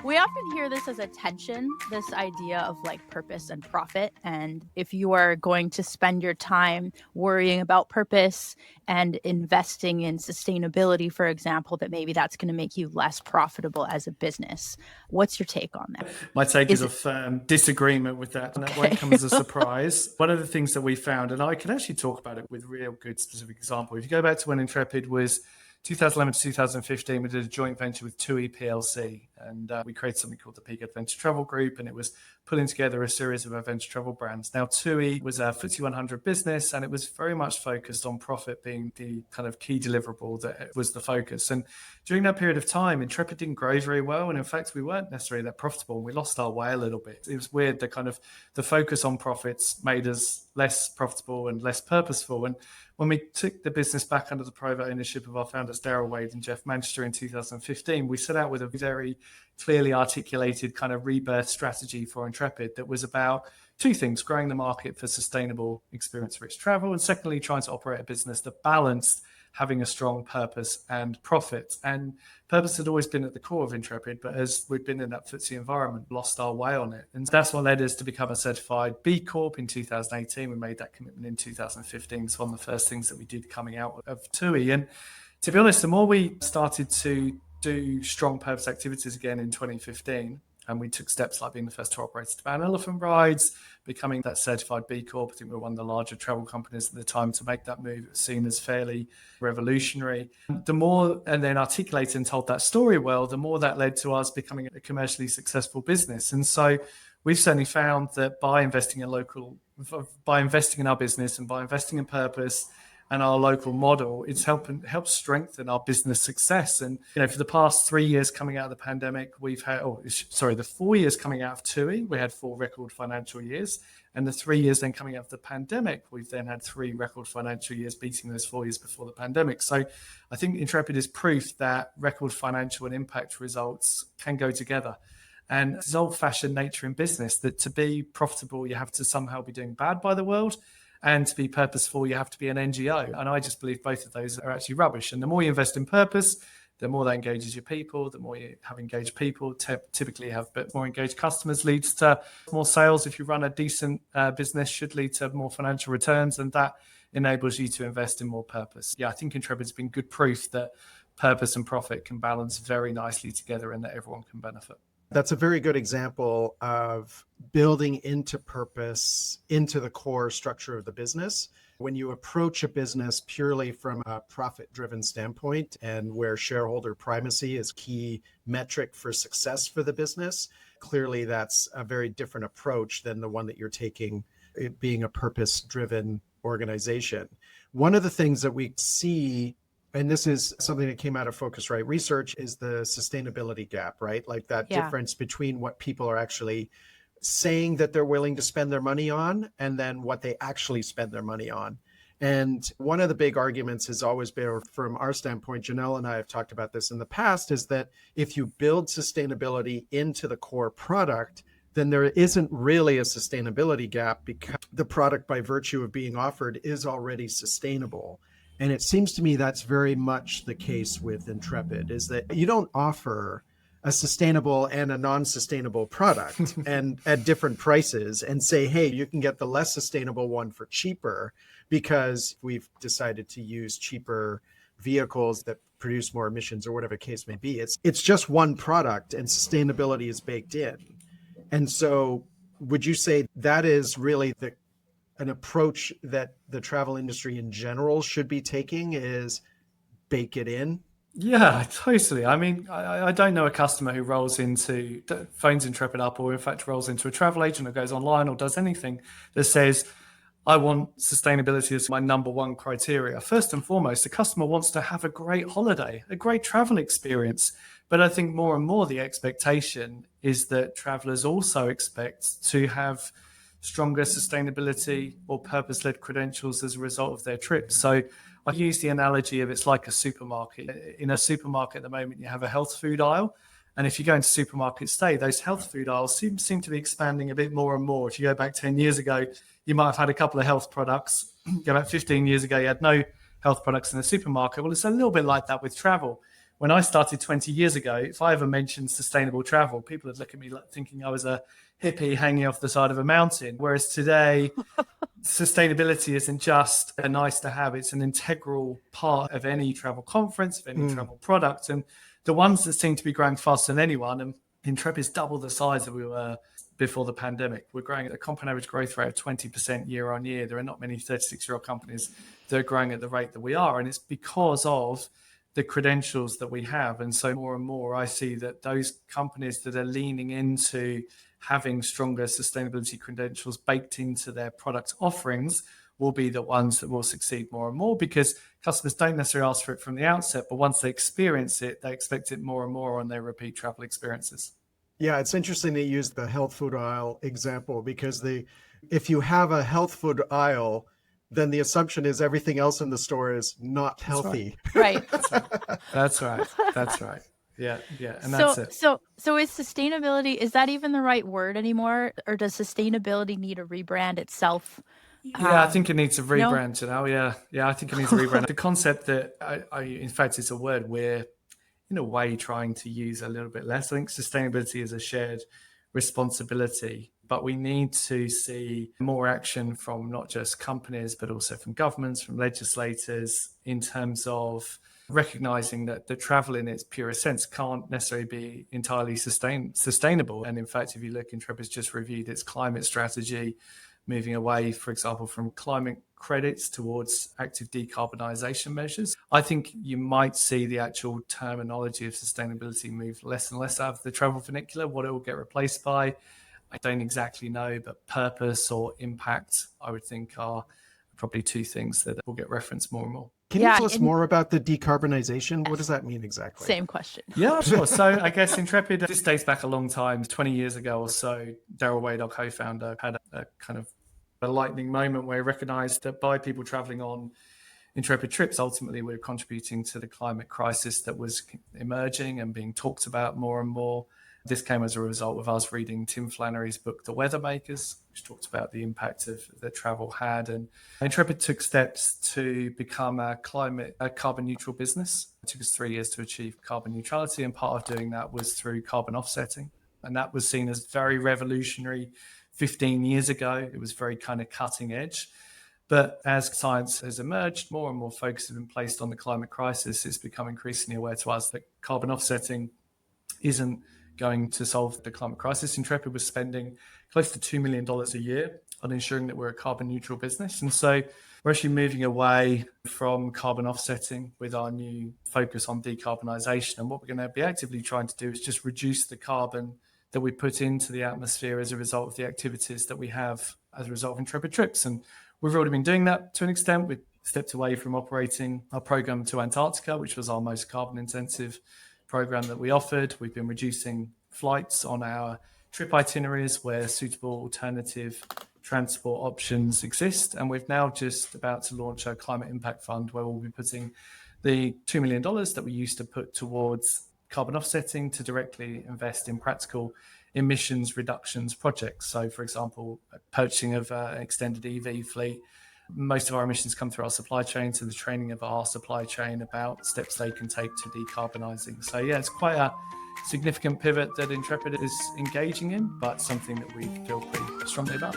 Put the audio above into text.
We often hear this as a tension, this idea of like purpose and profit. And if you are going to spend your time worrying about purpose and investing in sustainability, for example, that maybe that's going to make you less profitable as a business. What's your take on that? My take is a firm disagreement with that, and that won't come as a surprise. One of the things that we found, and I can actually talk about it with real good specific example. If you go back to when Intrepid was 2011 to 2015, we did a joint venture with TUI PLC, and we created something called the Peak Adventure Travel Group, and it was pulling together a series of adventure travel brands. Now, TUI was a FTSE 100 business, and it was very much focused on profit being the kind of key deliverable that was the focus. And during that period of time, Intrepid didn't grow very well, and in fact, we weren't necessarily that profitable. We lost our way a little bit. It was weird, the focus on profits made us less profitable and less purposeful. And when we took the business back under the private ownership of our founders, Darryl Wade and Jeff Manchester, in 2015, we set out with a very clearly articulated kind of rebirth strategy for Intrepid that was about two things: growing the market for sustainable experience-rich travel, and secondly, trying to operate a business that balanced having a strong purpose and profit. And purpose had always been at the core of Intrepid, but as we'd been in that FTSE environment, lost our way on it. And that's what led us to become a certified B Corp in 2018. We made that commitment in 2015. It's one of the first things that we did coming out of TUI. And to be honest, the more we started to do strong purpose activities again in 2015, and we took steps like being the first tour operator to ban elephant rides, becoming that certified B Corp. I think we were one of the larger travel companies at the time to make that move. It was seen as fairly revolutionary. The more, and then articulated and told that story well, the more that led to us becoming a commercially successful business. And so we've certainly found that by investing in our business and by investing in purpose and our local model, it's helped strengthen our business success. And for the past 3 years coming out of the pandemic, we've had the 4 years coming out of TUI, we had 4 record financial years, and the 3 years then coming out of the pandemic, we've then had 3 record financial years, beating those 4 years before the pandemic. So I think Intrepid is proof that record financial and impact results can go together. And it's old-fashioned nature in business that to be profitable, you have to somehow be doing bad by the world. And to be purposeful, you have to be an NGO. And I just believe both of those are actually rubbish. And the more you invest in purpose, the more that engages your people. The more you have engaged people, typically have more engaged customers, leads to more sales. If you run a decent business, should lead to more financial returns. And that enables you to invest in more purpose. Yeah, I think Intrepid's been good proof that purpose and profit can balance very nicely together and that everyone can benefit. That's a very good example of building into purpose, into the core structure of the business. When you approach a business purely from a profit-driven standpoint and where shareholder primacy is key metric for success for the business, clearly that's a very different approach than the one that you're taking, it being a purpose-driven organization. One of the things that we see, and this is something that came out of Focusrite research, is the sustainability gap, right? Like that difference between what people are actually saying that they're willing to spend their money on and then what they actually spend their money on. And one of the big arguments has always been, from our standpoint, Janelle and I have talked about this in the past, is that if you build sustainability into the core product, then there isn't really a sustainability gap because the product, by virtue of being offered, is already sustainable. And it seems to me that's very much the case with Intrepid, is that you don't offer a sustainable and a non-sustainable product and at different prices and say, hey, you can get the less sustainable one for cheaper because we've decided to use cheaper vehicles that produce more emissions or whatever the case may be. It's just one product and sustainability is baked in. And so would you say that is really an approach that the travel industry in general should be taking, is bake it in? Yeah, totally. I mean, I don't know a customer who phones Intrepid up, or in fact rolls into a travel agent or goes online or does anything that says, I want sustainability as my number one criteria. First and foremost, the customer wants to have a great holiday, a great travel experience. But I think more and more the expectation is that travelers also expect to have stronger sustainability or purpose-led credentials as a result of their trip. So I use the analogy of it's like a supermarket. In a supermarket at the moment, you have a health food aisle. And if you go into supermarkets today, those health food aisles seem to be expanding a bit more and more. If you go back 10 years ago, you might have had a couple of health products. Go back 15 years ago, you had no health products in the supermarket. Well, it's a little bit like that with travel. when I started 20 years ago, if I ever mentioned sustainable travel, people would look at me like thinking I was a hippie hanging off the side of a mountain. Whereas today, sustainability isn't just a nice to have, it's an integral part of any travel conference, of any travel product. And the ones that seem to be growing faster than anyone, and Intrepid's double the size that we were before the pandemic. We're growing at a compound average growth rate of 20% year on year. There are not many 36-year-old companies that are growing at the rate that we are. And it's because of the credentials that we have. And so more and more, I see that those companies that are leaning into having stronger sustainability credentials baked into their product offerings will be the ones that will succeed more and more, because customers don't necessarily ask for it from the outset, but once they experience it, they expect it more and more on their repeat travel experiences. Yeah, it's interesting that you use the health food aisle example, because if you have a health food aisle, then the assumption is everything else in the store is not healthy. Right. That's right. Yeah. And that's it. So is sustainability, is that even the right word anymore? Or does sustainability need a rebrand itself? Yeah, I think it needs a rebrand, Yeah, I think it needs a rebrand. The concept that, in fact, it's a word we're, in a way, trying to use a little bit less. I think sustainability is a shared responsibility, but we need to see more action from not just companies, but also from governments, from legislators, in terms of recognizing that the travel in its purest sense can't necessarily be entirely sustainable. And in fact, if you look, Intrepid's just reviewed its climate strategy, moving away, for example, from climate credits towards active decarbonisation measures. I think you might see the actual terminology of sustainability move less and less out of the travel vernacular. What it will get replaced by, I don't exactly know, but purpose or impact, I would think, are probably two things that will get referenced more and more. Can you tell us more about the decarbonization? What does that mean exactly? Same question. Yeah, sure. So I guess Intrepid, this dates back a long time, 20 years ago or so. Daryl Wade, our co-founder, had a kind of a lightning moment where he recognized that by people traveling on Intrepid trips, ultimately we're contributing to the climate crisis that was emerging and being talked about more and more. This came as a result of us reading Tim Flannery's book, The Weather Makers, which talks about the impact that travel had. And Intrepid took steps to become a carbon neutral business. It took us 3 years to achieve carbon neutrality. And part of doing that was through carbon offsetting. And that was seen as very revolutionary 15 years ago. It was very kind of cutting edge. But as science has emerged, more and more focus has been placed on the climate crisis. It's become increasingly aware to us that carbon offsetting isn't going to solve the climate crisis. Intrepid was spending close to $2 million a year on ensuring that we're a carbon neutral business. And so we're actually moving away from carbon offsetting with our new focus on decarbonisation. And what we're going to be actively trying to do is just reduce the carbon that we put into the atmosphere as a result of the activities that we have as a result of Intrepid trips. And we've already been doing that to an extent. We stepped away from operating our program to Antarctica, which was our most carbon intensive program that we offered. We've been reducing flights on our trip itineraries where suitable alternative transport options exist. And we've now just about to launch a climate impact fund where we'll be putting the $2 million that we used to put towards carbon offsetting to directly invest in practical emissions reductions projects. So, for example, purchasing of an extended EV fleet. Most of our emissions come through our supply chain, so the training of our supply chain about steps they can take to decarbonising. So yeah, it's quite a significant pivot that Intrepid is engaging in, but something that we feel pretty strongly about.